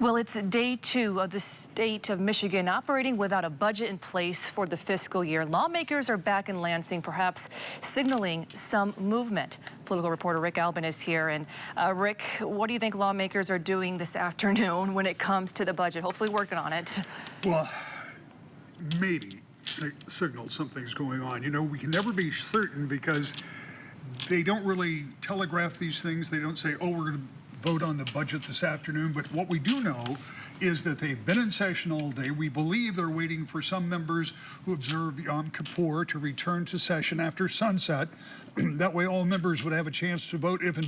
Well, it's day 2 of the state of Michigan operating without a budget in place for the fiscal year. Lawmakers are back in Lansing, perhaps signaling some movement. Political reporter Rick Albin is here. And Rick, what do you think lawmakers are doing this afternoon when it comes to the budget? Hopefully working on it. Well, maybe signal something's going on. You know, we can never be certain because they don't really telegraph these things. They don't say, oh, we're going to vote on the budget this afternoon. But what we do know is that they've been in session all day. We believe they're waiting for some members who observe Yom Kippur to return to session after sunset. That way all members would have a chance to vote if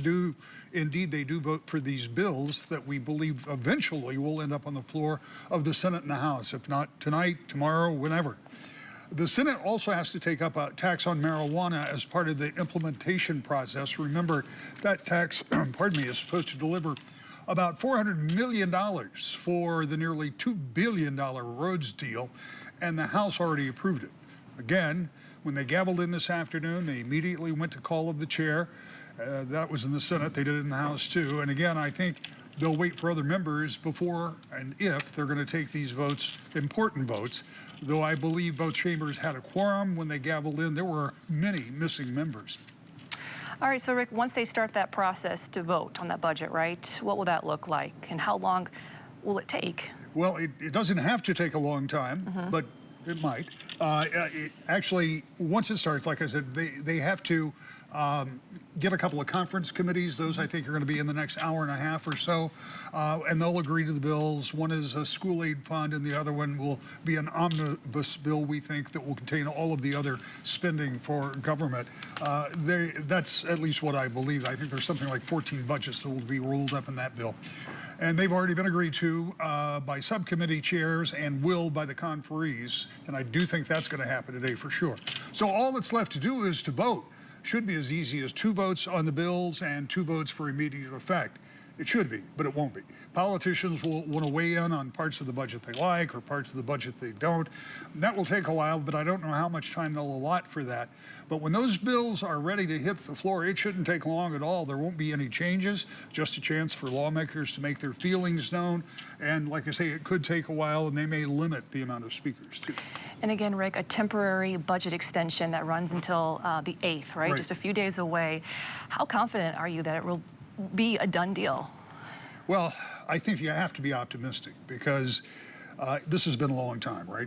indeed they do vote for these bills that we believe eventually will end up on the floor of the Senate and the House, if not tonight, tomorrow, whenever. The Senate also has to take up a tax on marijuana as part of the implementation process. Remember, that tax, pardon me, is supposed to deliver about $400 million for the nearly $2 billion roads deal, and the House already approved it. Again, when they gavelled in this afternoon, they immediately went to call of the chair. That was in the Senate. They did it in the House, too. And again, I think they'll wait for other members before and if they're going to take these votes, important votes, though I believe both chambers had a quorum when they gavelled in. There were many missing members. All right, so Rick, once they start that process to vote on that budget, right, what will that look like and how long will it take? Well, it doesn't have to take a long time, but it might. Actually, once it starts, like I said, they have to get a couple of conference committees. Those, I think, are going to be in the next hour and a half or so, and they'll agree to the bills. One is a school aid fund, and the other one will be an omnibus bill, we think, that will contain all of the other spending for government. That's at least what I believe. I think there's something like 14 budgets that will be rolled up in that bill. And they've already been agreed to by subcommittee chairs and will by the conferees, and I do think that's going to happen today for sure. So all that's left to do is to vote. Should be as easy as 2 votes on the bills and 2 votes for immediate effect. It should be, but it won't be. Politicians will want to weigh in on parts of the budget they like or parts of the budget they don't. And that will take a while, but I don't know how much time they'll allot for that. But when those bills are ready to hit the floor, it shouldn't take long at all. There won't be any changes, just a chance for lawmakers to make their feelings known. And like I say, it could take a while, and they may limit the amount of speakers, too. And again, Rick, a temporary budget extension that runs until the 8th, right? Just a few days away. How confident are you that it will be a done deal? Well, I think you have to be optimistic because this has been a long time, right?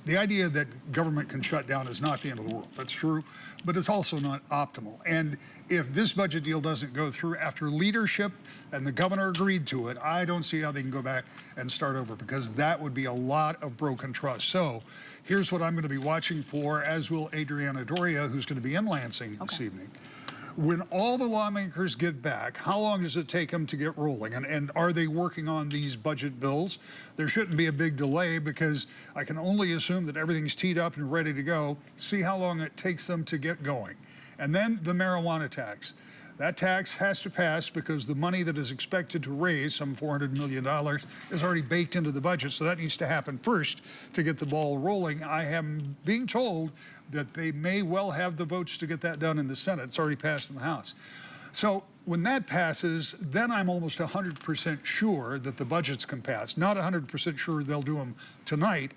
The idea that government can shut down is not the end of the world. That's true, but it's also not optimal. And if this budget deal doesn't go through after leadership and the governor agreed to it, I don't see how they can go back and start over because that would be a lot of broken trust. So here's what I'm going to be watching for, as will Adriana Doria, who's going to be in Lansing this evening. When all the lawmakers get back, how long does it take them to get rolling? And are they working on these budget bills? There shouldn't be a big delay because I can only assume that everything's teed up and ready to go. See how long it takes them to get going. And then the marijuana tax. That tax has to pass because the money that is expected to raise, some $400 million, is already baked into the budget. So that needs to happen first to get the ball rolling. I am being told that they may well have the votes to get that done in the Senate. It's already passed in the House. So when that passes, then I'm almost 100% sure that the budgets can pass. Not 100% sure they'll do them tonight.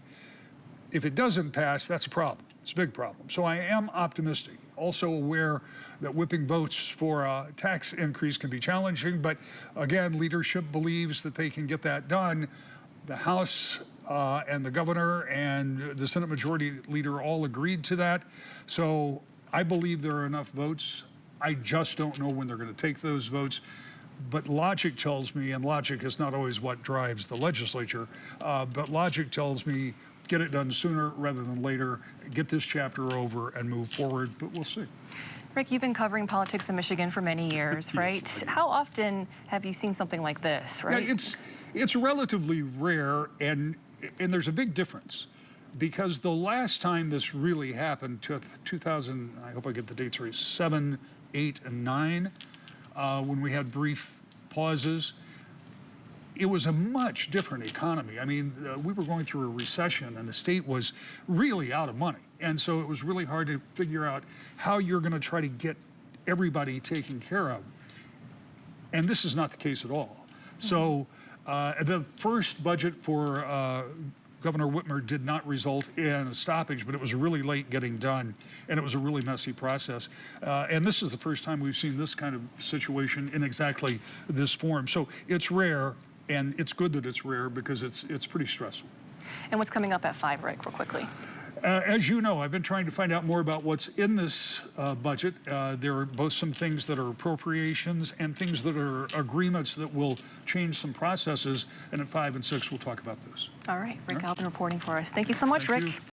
If it doesn't pass, that's a problem. It's a big problem. So I am optimistic. Also aware that whipping votes for a tax increase can be challenging, but again, leadership believes that they can get that done. The House and the governor and the Senate Majority Leader all agreed to that. So I believe there are enough votes. I just don't know when they're going to take those votes. But logic tells me, and logic is not always what drives the legislature, but logic tells me get it done sooner rather than later, get this chapter over and move forward, but we'll see. Rick, you've been covering politics in Michigan for many years, right? Yes, how often have you seen something like this, right? Yeah, it's relatively rare, and there's a big difference because the last time this really happened, 2000, I hope I get the dates right, 7, 8, and 9, when we had brief pauses, it was a much different economy. I mean, we were going through a recession and the state was really out of money. And so it was really hard to figure out how you're going to try to get everybody taken care of. And this is not the case at all. So the first budget for Governor Whitmer did not result in a stoppage, but it was really late getting done, and it was a really messy process. And this is the first time we've seen this kind of situation in exactly this form. So it's rare, and it's good that it's rare because it's pretty stressful. And what's coming up at 5, Rick, real quickly? As you know, I've been trying to find out more about what's in this budget. There are both some things that are appropriations and things that are agreements that will change some processes. And at 5 and 6, we'll talk about those. All right, Rick Albin reporting for us. Thank you so much, Thank Rick. you.